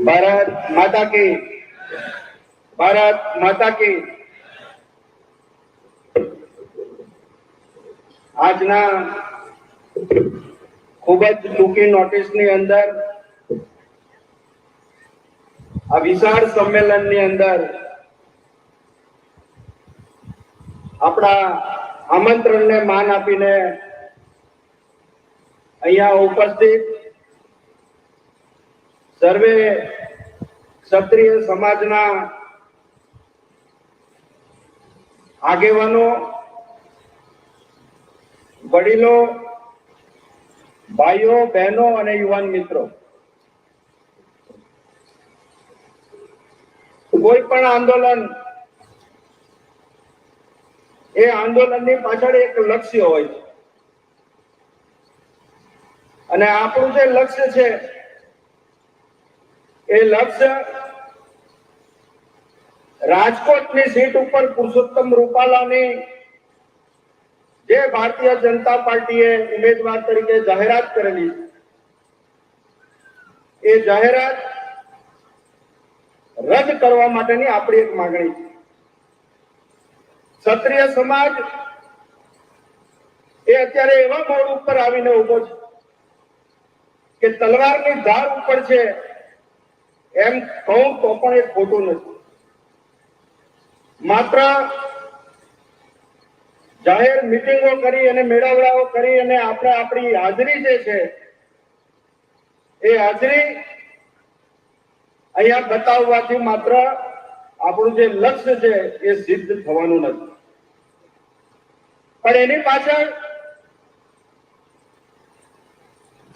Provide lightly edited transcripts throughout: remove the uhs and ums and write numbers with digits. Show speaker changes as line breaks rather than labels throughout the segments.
ભારત માતા કી, ભારત માતા કી। આજના ખૂબ જ ટૂંકી નોટિસની અંદર આ વિશાળ સંમેલનની અંદર આપણા આમંત્રણને માન આપીને અહીંયા ઉપસ્થિત સર્વે ક્ષત્રિય સમાજના આગેવાનો, વડીલો, ભાઈઓ, બહેનો અને યુવાન મિત્રો, કોઈ પણ આંદોલન એ આંદોલનની પાછળ એક લક્ષ્ય હોય છે અને આપણું જે લક્ષ્ય છે એ લક્ષ્ય રાજકોટની સીટ ઉપર પુરુષોત્તમ રૂપાલાની જે ભારતીય જનતા પાર્ટીએ ઉમેદવાર તરીકે જાહેરાત કરેલી એ જાહેરાત રદ કરવા માટેની આપણી એક માંગણી છે। ક્ષત્રિય સમાજ એ અત્યારે એવા મોડ ઉપર આવીને ઉભો છે કે તલવારની ધાર ઉપર છે એમ કહું તો પણ એ ખોટું નથી। માત્ર જાહેર મીટિંગો કરી અને મેળાવડાઓ કરી અને આપણે આપણી હાજરી જે છે એ હાજરી અહીંયા બતાવવાથી માત્ર આપણું જે લક્ષ્ય છે એ સિદ્ધ થવાનું નથી, પણ એની પાછળ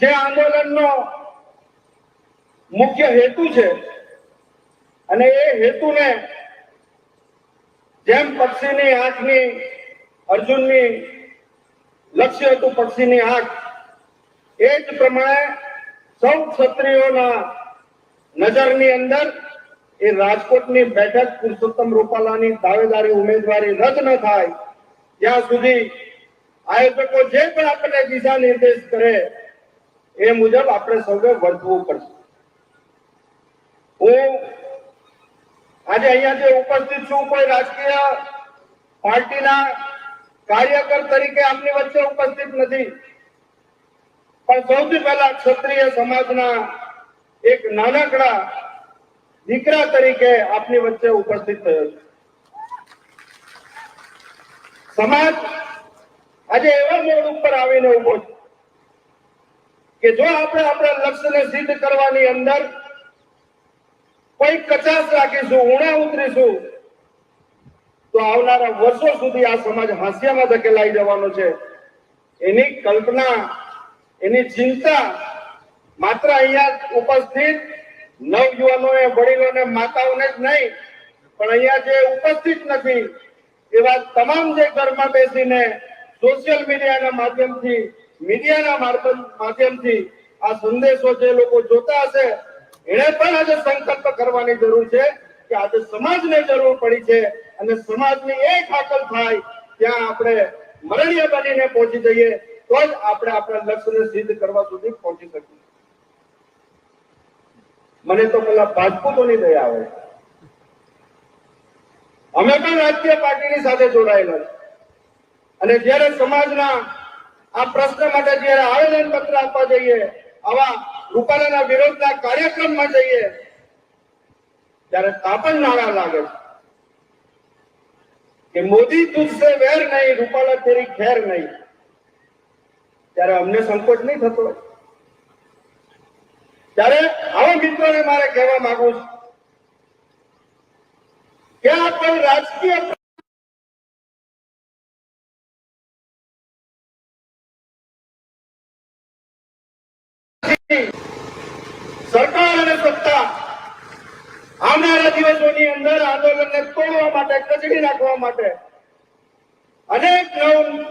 જે આંદોલનનો મુખ્ય હેતુ છે અને એ હેતુને જેમ પક્ષીની આંખની અર્જુનની લક્ષ્ય હતું પક્ષીની આંખ, એ જ પ્રમાણે સૌ ક્ષત્રિયોના નજરની અંદર એ રાજકોટની બેઠક પુરુષોત્તમ રૂપાલાની દાવેદારી ઉમેદવારી રદ ન થાય ત્યાં સુધી આયોજકો જે પણ આપણને દિશા નિર્દેશ કરે એ મુજબ આપણે સૌએ વર્તવું પડશે। હું આજે અહીંયા જે ઉપસ્થિત છું કોઈ રાજકીય પાર્ટીના કાર્યકર તરીકે આપની વચ્ચે ઉપસ્થિત નથી, પણ સૌથી પહેલા ક્ષત્રિય સમાજના એક નાનકડા દીકરા તરીકે આપની વચ્ચે ઉપસ્થિત થયો છે। સમાજ આજે એવા મોડ ઉપર આવીને ઉભો છે કે જો આપણે આપણા લક્ષ્યને સિદ્ધ કરવાની અંદર કોઈ કચાશ રાખીશું, ઉણા ઉતરીશું તો આવનારા વર્ષો સુધી આ સમાજ હાંસિયામાં ધકેલાઈ જવાનો છે। એની કલ્પના, એની ચિંતા માત્ર અહીંયા ઉપસ્થિત નવયુવાનોએ, વડીલોને, માતાઓને જ નહીં, પણ અહીંયા જે ઉપસ્થિત નથી એવા તમામ જે ઘરમાં બેસીને સોશિયલ મીડિયાના માધ્યમથી, મીડિયાના માધ્યમથી આ સંદેશો જે લોકો જોતા હશે એને પણ આજે સંકલ્પ કરવાની જરૂર છે કે આજે સમાજને જરૂર પડી છે અને સમાજની એક હાકલ થાય ત્યાં આપણે મરણીય બનીને પહોંચી જઈએ તો જ આપણે આપણા લક્ષ્યને સિદ્ધ કરવા સુધી પહોંચી શકીએ। મને તો પેલા રાજપૂતોની દયા આવે, અમે પણ રાજકીય પાર્ટીની સાથે જોડાયેલા છે અને જ્યારે સમાજના આ પ્રશ્ન માટે જ્યારે આવેદન પત્ર આપવા જઈએ, આવા રૂપાલાના વિરોધના કાર્યક્રમમાં જઈએ ત્યારે તાપણ નાણા લાગે છે કે મોદી તુજસે વેર નહીં, રૂપાલા તેરી ખેર નહીં, ત્યારે અમને સંકોચ નહીં થતો। ત્યારે આવા મિત્રોને મારે કહેવા માંગુ છું કે આ કોઈ રાજકીય સરકાર અને સત્તા આવનારા દિવસોની અંદર આંદોલનને તોડવા માટે, કચડી નાખવા માટે અનેક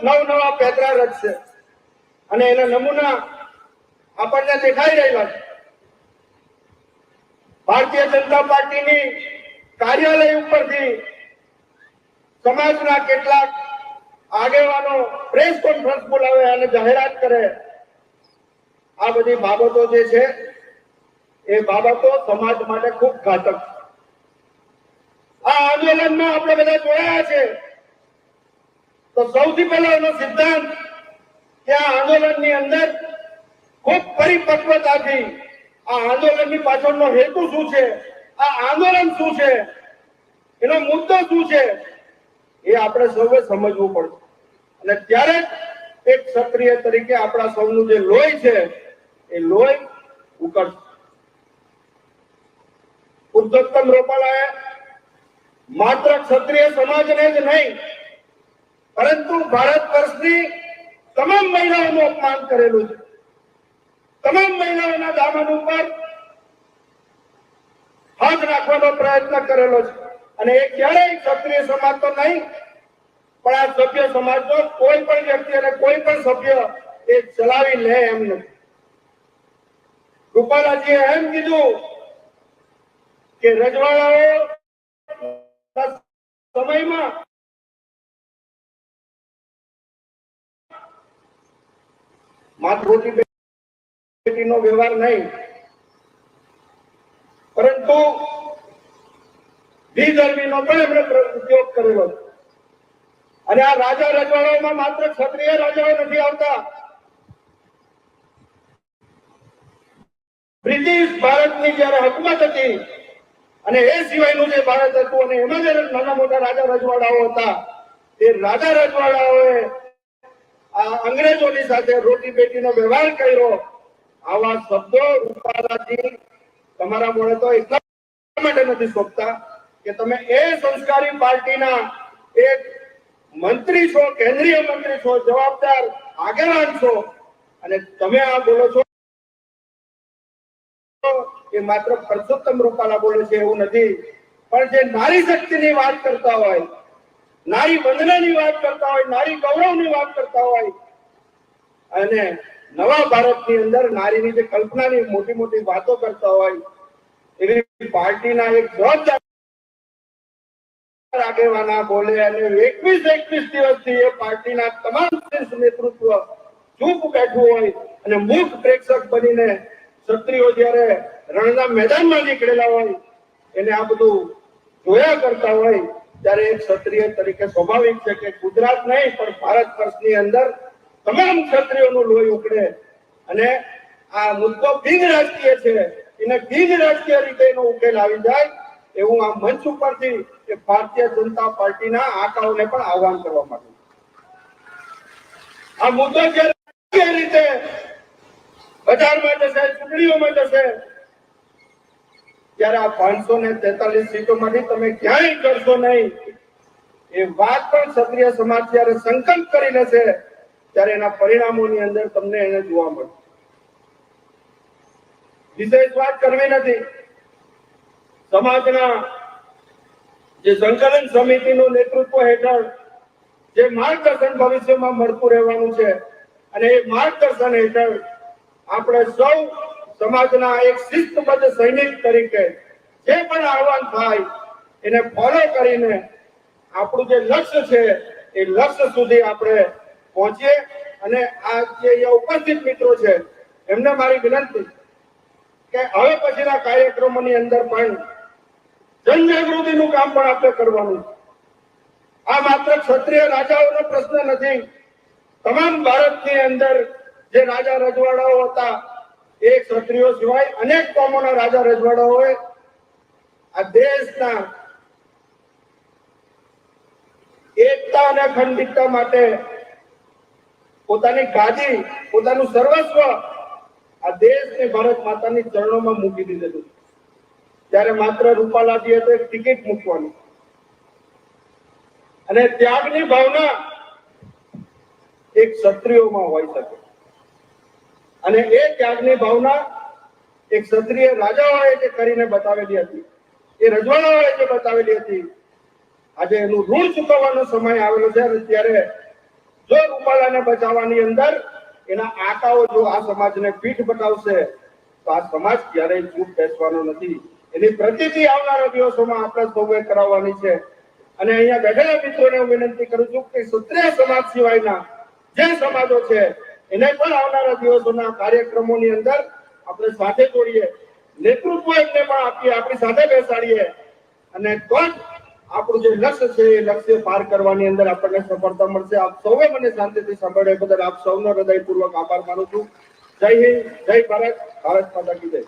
નવા પેદરા રચશે અને એના નમૂના આપણને દેખાઈ રહેલા છે। ભારતીય જનતા પાર્ટીની કાર્યાલય ઉપરથી સમાજના કેટલાક આગેવાનો પ્રેસ કોન્ફરન્સ બોલાવે અને જાહેરાત કરે। આ બધી બાબતો જે છે એ બાબતો સમાજ માટે ખૂબ ઘાતક છે. આ આંદોલનમાં આપણે બધા જોડાયા છે તો સૌથી પહેલા એનો સિદ્ધાંત કે આ આંદોલનની અંદર ખૂબ પરિપક્વતાથી આ આંદોલનની પાછળનો હેતુ શું છે, આ આંદોલન શું છે, એનો મુદ્દો શું છે, એ આપણે સૌએ સમજવું પડશે. અને ત્યારે એક ક્ષત્રિય તરીકે આપણા સૌનું જે લોહી છે એ લોહી ઉકળશે. પુરુષોત્તમ રૂપાલાએ માત્ર ક્ષત્રિય સમાજને જ નહીં પરંતુ ભારત વર્ષની તમામ મહિલાઓનું અપમાન કરેલું છે. તમામ મહિલાઓના દામન ઉપર હાથ રાખવાનો પ્રયત્ન કરેલો છે. અને એ ક્યારેય ક્ષત્રિય સમાજ તો નહીં પણ આ સભ્ય સમાજનો કોઈ પણ વ્યક્તિ અને કોઈ પણ સભ્ય એ ચલાવી લે એમ નથી. રૂપાલાજીએ એમ કીધું કે રજવાડાઓ સમયમાં માત્ર રોટી બેટીનો વ્યવહાર નહીં પરંતુ વિધર્મીનો પણ એમણે ઉપયોગ કરેલો છે. અને આ રાજા રજવાડાઓમાં માત્ર ક્ષત્રિય રાજાઓ નથી આવતા. બ્રિટિશ ભારતની જયારે હકુમત હતી અને એ સિવાયનું જે ભારત હતું અને એમાં જે નાના મોટા રાજા રજવાડાઓ હતા એ રાજા રજવાડાઓએ આ અંગ્રેજોની સાથે રોટી બેટીનો વ્યવહાર કર્યો. આવા શબ્દો રૂપાલાજી તમારા મોઢે તો એટલા માટે નથી સોંપતા કે તમે એ સંસ્કારી પાર્ટીના એક મંત્રી છો, કેન્દ્રીય મંત્રી છો, જવાબદાર આગેવાન છો અને તમે આ બોલો છો એ માત્ર પુરુષોત્તમ રૂપાલા બોલે છે એવું નથી. પણ જે નારી શક્તિની વાત કરતા હોય, નારી વંદનાની વાત કરતા હોય, નારી ગૌરવની વાત કરતા હોય અને નવા ભારતની અંદર નારીની જે કલ્પનાની મોટી મોટી વાતો કરતા હોય એવી પાર્ટીના એક જવાબદાર આગેવાના બોલે અને 21 દિવસથી એ પાર્ટીના તમામ શીર્ષ નેતૃત્વ ચૂપ બેઠું હોય અને મૂક પ્રેક્ષક બનીને ક્ષત્રિયો જયારે રણના મેદાનમાં નીકળેલા હોય એને આ બધું જોયા કરતા હોય ત્યારે એક ક્ષત્રિય તરીકે સ્વાભાવિક છે કે ગુજરાત નહીં પણ ભારત વર્ષની અંદર તમામ ક્ષત્રિયોનું લોહી ઉકળે. અને આ મુદ્દો બિન રાજકીય છે, એને બિન રાજકીય રીતે એનો ઉકેલ આવી જાય એવું આ મંચ ઉપરથી ભારતીય જનતા પાર્ટીના આકાઓને પણ આહવાન કરવા માંગુ છું. આ મુદ્દો જે રીતે બજારમાં જશે, ચૂંટણીઓમાં જશે ત્યારે આ 543 સીટોમાંથી તમે ક્યાંય કરશો નહીં એ વાત પણ ક્ષત્રિય સમાજ જયારે સંકલ્પ કરી લેશે ત્યારે એના પરિણામોની અંદર તમને એને જોવા મળશે. વિશેષ વાત કરવી નથી. સમાજના જે સંકલન સમિતિનું નેતૃત્વ હેઠળ જે માર્ગદર્શન ભવિષ્યમાં મળતું રહેવાનું છે અને એ માર્ગદર્શન હેઠળ આપણે સૌ સમાજના એક શિસ્તબદ્ધ સૈનિક તરીકે જે પણ આહવાન થાય એને ફોલો કરીને આપણું જે લક્ષ્ય છે એ લક્ષ્ય સુધી આપણે પહોંચીએ. અને આ જે અહીંયા ઉપસ્થિત મિત્રો છે એમને મારી વિનંતી કે હવે પછીના કાર્યક્રમોની અંદર પણ જનજાગૃતિનું કામ પણ આપણે કરવાનું છે. આ માત્ર ક્ષત્રિય રાજાઓનો પ્રશ્ન નથી. તમામ ભારતની અંદર જે રાજા રજવાડાઓ હતા એ ક્ષત્રિયો સિવાય અનેક કોમોના રાજા રજવાડાઓએ આ દેશના એકતા અને અખંડિતતા માટે પોતાની ગાદી, પોતાનું સર્વસ્વ આ દેશને ભારત માતાની ચરણોમાં મૂકી દીધેલું. ત્યારે માત્ર રૂપાલાજીએ તો એક ટિકિટ મૂકવાની અને ત્યાગની ભાવના એક ક્ષત્રિયોમાં હોઈ શકે અને એ ત્યાગની ભાવના એક ક્ષત્રિય રાજાઓએ જે કરીને બતાવેલી હતી, એ રજવાડાઓએ જે બતાવેલી હતી, આજે એનું ઋણ ચૂકવવાનો સમય આવેલો છે. અને ત્યારે જો રૂપાલાને બચાવવાની અંદર એના આકાઓ જો આ સમાજને પીઠ બતાવશે તો આ સમાજ ક્યારેય ચૂપ બેસવાનો નથી. એની પ્રતિતિ આવનારા દિવસોમાં આપણે સૌએ કરાવવાની છે. અને અહીંયા બેઠેલા મિત્રોને હું વિનંતી કરું છું કે ક્ષત્રિય સમાજ સિવાયના જે સમાજો છે એને પણ આવનારા દિવસોના કાર્યક્રમોની અંદર આપણે સાથે જોડીએ. નેતૃત્વ એમને પણ આપીએ, આપણી સાથે બેસાડીએ અને તો જ આપણું જે લક્ષ્ય છે એ લક્ષ્ય પાર કરવાની અંદર આપણને સફળતા મળશે. આપ સૌએ મને શાંતિથી સાંભળ્યા બદલ આપ સૌનો હૃદયપૂર્વક આભાર માનું છું. જય હિન્દ, જય ભારત, ભારત માતા કી જય.